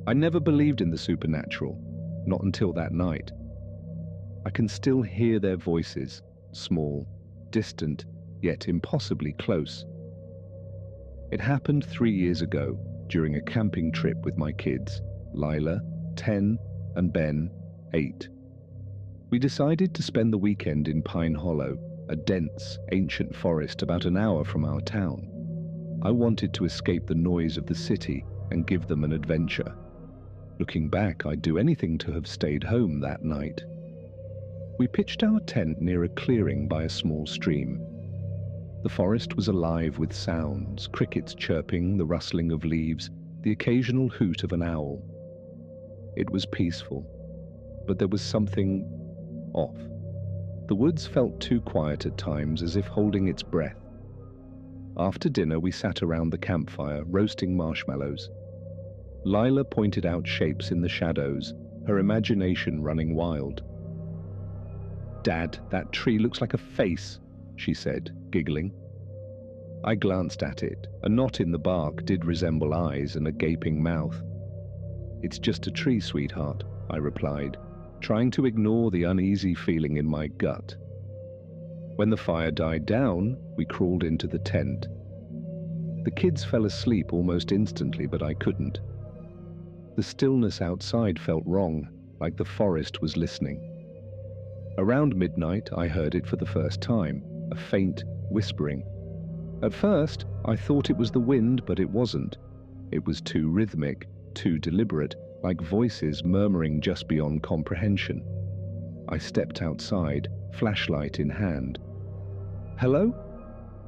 I never believed in the supernatural, not until that night. I can still hear their voices, small, distant, yet impossibly close. It happened 3 years ago during a camping trip with my kids, Lila, 10, and Ben, 8. We decided to spend the weekend in Pine Hollow, a dense, ancient forest about an hour from our town. I wanted to escape the noise of the city and give them an adventure. Looking back, I'd do anything to have stayed home that night. We pitched our tent near a clearing by a small stream. The forest was alive with sounds, crickets chirping, the rustling of leaves, the occasional hoot of an owl. It was peaceful, but there was something off. The woods felt too quiet at times, as if holding its breath. After dinner, we sat around the campfire, roasting marshmallows. Lila pointed out shapes in the shadows, her imagination running wild. "Dad, that tree looks like a face," she said, giggling. I glanced at it. A knot in the bark did resemble eyes and a gaping mouth. "It's just a tree, sweetheart," I replied, trying to ignore the uneasy feeling in my gut. When the fire died down, we crawled into the tent. The kids fell asleep almost instantly, but I couldn't. The stillness outside felt wrong, like the forest was listening. Around midnight, I heard it for the first time, a faint whispering. At first, I thought it was the wind, but it wasn't. It was too rhythmic, too deliberate, like voices murmuring just beyond comprehension. I stepped outside, flashlight in hand. "Hello?"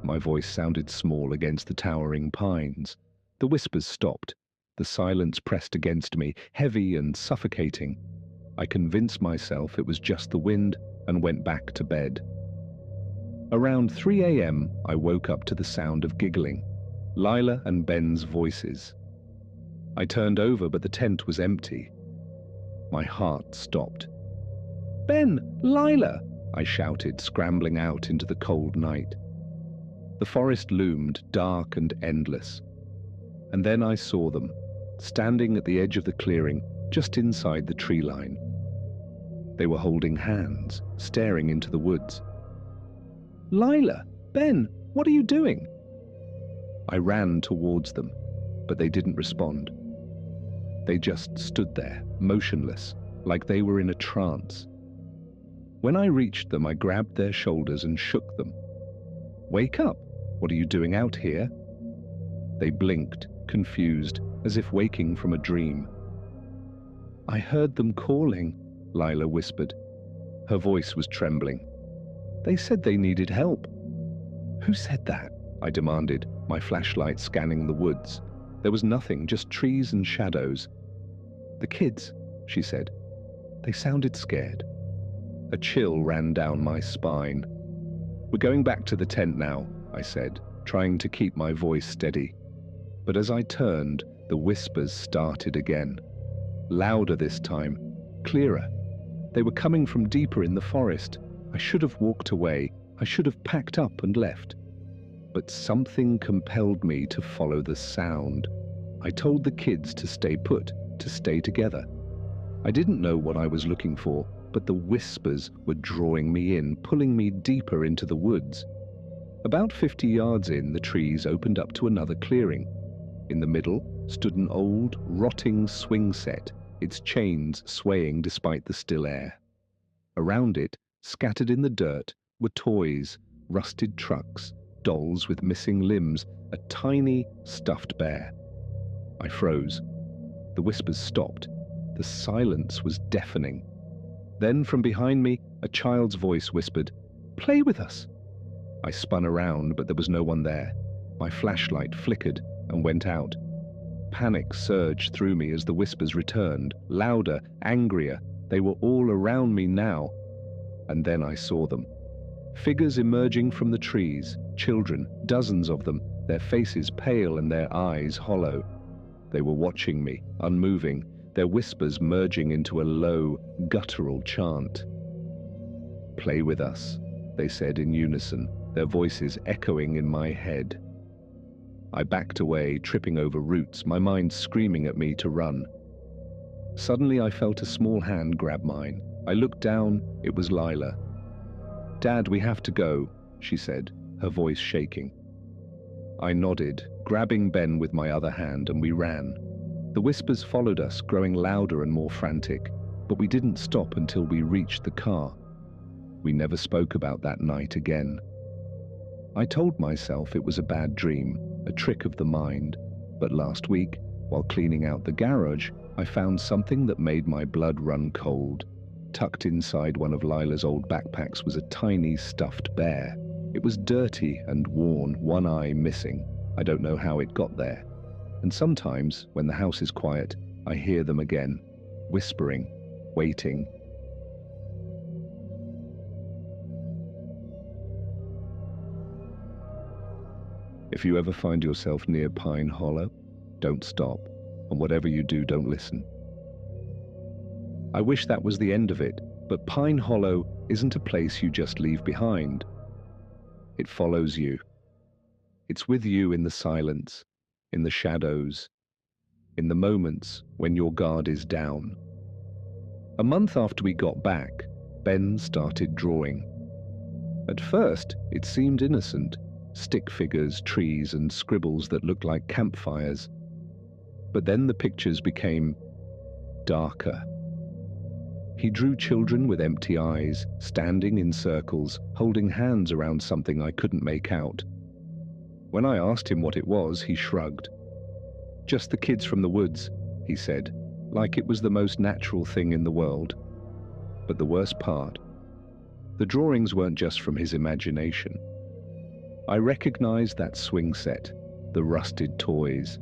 My voice sounded small against the towering pines. The whispers stopped. The silence pressed against me, heavy and suffocating. I convinced myself it was just the wind and went back to bed. Around 3 a.m., I woke up to the sound of giggling, Lila and Ben's voices. I turned over, but the tent was empty. My heart stopped. "Ben! Lila!" I shouted, scrambling out into the cold night. The forest loomed, dark and endless. And then I saw them, standing at the edge of the clearing, just inside the tree line. They were holding hands, staring into the woods. "Lila! Ben! What are you doing?" I ran towards them, but they didn't respond. They just stood there, motionless, like they were in a trance. When I reached them, I grabbed their shoulders and shook them. "Wake up! What are you doing out here?" They blinked, confused, as if waking from a dream. "I heard them calling," Lila whispered. Her voice was trembling. "They said they needed help." "Who said that?" I demanded, my flashlight scanning the woods. There was nothing, just trees and shadows. "The kids," she said. "They sounded scared." A chill ran down my spine. "We're going back to the tent now," I said, trying to keep my voice steady. But as I turned, the whispers started again. Louder this time, clearer. They were coming from deeper in the forest. I should have walked away. I should have packed up and left. But something compelled me to follow the sound. I told the kids to stay put, to stay together. I didn't know what I was looking for, but the whispers were drawing me in, pulling me deeper into the woods. About 50 yards in, the trees opened up to another clearing. In the middle stood an old, rotting swing set, its chains swaying despite the still air. Around it, scattered in the dirt, were toys, rusted trucks, dolls with missing limbs, a tiny, stuffed bear. I froze. The whispers stopped. The silence was deafening. Then, from behind me, a child's voice whispered, "Play with us." I spun around, but there was no one there. My flashlight flickered and went out. Panic surged through me as the whispers returned, louder, angrier. They were all around me now. And then I saw them. Figures emerging from the trees, children, dozens of them, their faces pale and their eyes hollow. They were watching me, unmoving, their whispers merging into a low, guttural chant. "Play with us," they said in unison, their voices echoing in my head. I backed away, tripping over roots, my mind screaming at me to run. Suddenly I felt a small hand grab mine. I looked down, it was Lila. "Dad, we have to go," she said, her voice shaking. I nodded, grabbing Ben with my other hand, and we ran. The whispers followed us, growing louder and more frantic, but we didn't stop until we reached the car. We never spoke about that night again. I told myself it was a bad dream, a trick of the mind, but last week, while cleaning out the garage, I found something that made my blood run cold. Tucked inside one of Lila's old backpacks was a tiny stuffed bear. It was dirty and worn, one eye missing. I don't know how it got there. And sometimes, when the house is quiet, I hear them again, whispering, waiting. If you ever find yourself near Pine Hollow, don't stop, and whatever you do, don't listen. I wish that was the end of it, but Pine Hollow isn't a place you just leave behind. It follows you. It's with you in the silence, in the shadows, in the moments when your guard is down. A month after we got back, Ben started drawing. At first, it seemed innocent, stick figures, trees, and scribbles that looked like campfires. But then the pictures became darker. He drew children with empty eyes, standing in circles, holding hands around something I couldn't make out. When I asked him what it was, he shrugged. "Just the kids from the woods," he said, like it was the most natural thing in the world. But the worst part, the drawings weren't just from his imagination. I recognized that swing set, the rusted toys.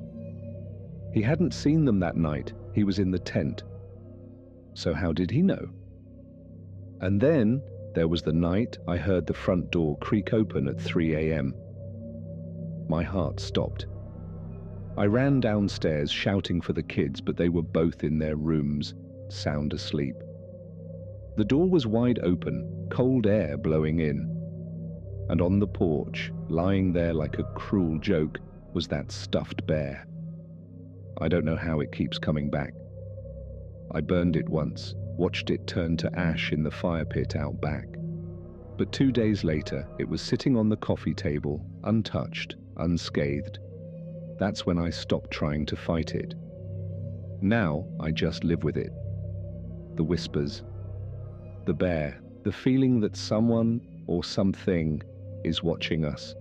He hadn't seen them that night. He was in the tent. So how did he know? And then there was the night I heard the front door creak open at 3 a.m. My heart stopped. I ran downstairs shouting for the kids, but they were both in their rooms, sound asleep. The door was wide open, cold air blowing in. And on the porch, lying there like a cruel joke, was that stuffed bear. I don't know how it keeps coming back. I burned it once, watched it turn to ash in the fire pit out back. But 2 days later, it was sitting on the coffee table, untouched, unscathed. That's when I stopped trying to fight it. Now, I just live with it. The whispers, the bear, the feeling that someone or something is watching us,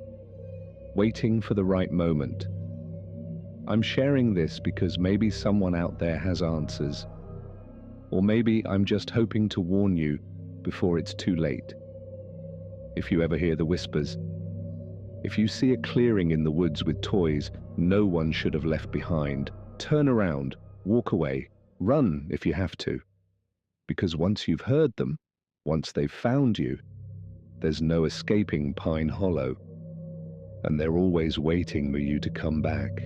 waiting for the right moment. I'm sharing this because maybe someone out there has answers. Or maybe I'm just hoping to warn you before it's too late. If you ever hear the whispers, if you see a clearing in the woods with toys no one should have left behind, turn around, walk away, run if you have to. Because once you've heard them, once they've found you, there's no escaping Pine Hollow. And they're always waiting for you to come back.